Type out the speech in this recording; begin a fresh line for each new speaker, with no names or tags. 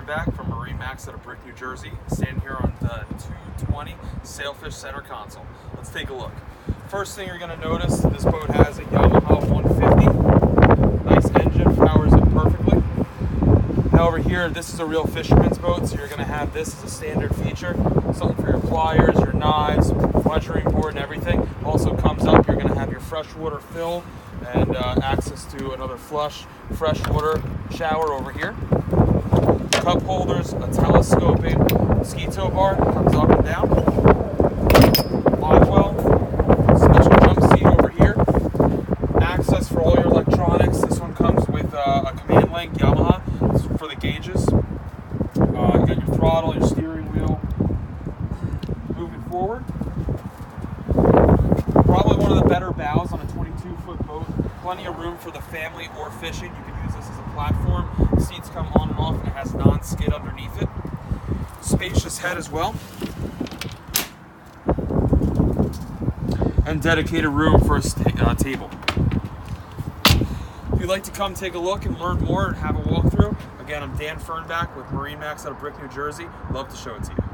Fernback from MarineMax out of Brick, New Jersey. Standing here on the 220 Sailfish center console. Let's take a look. First thing you're going to notice, this boat has a Yamaha 150. Nice engine, powers it perfectly. Now over here, this is a real fisherman's boat, so you're going to have this as a standard feature. Something for your pliers, your knives, pleasuring board, and everything. Also comes up, you're going to have your freshwater fill and access to another freshwater shower over here. Cup holders, a telescoping mosquito bar that comes up and down. Live well, special jump seat over here. Access for all your electronics. This one comes with a command link, Yamaha, for the gauges. You got your throttle, your steering wheel. Moving forward. Probably one of the better bows on a 22-foot boat. Plenty of room for the family or fishing. You can use this as a platform. The seats come on and off, and it has non-skid underneath it. Spacious head as well. And dedicated room for a table. If you'd like to come take a look and learn more and have a walkthrough, again, I'm Dan Fernback with MarineMax out of Brick, New Jersey. Love to show it to you.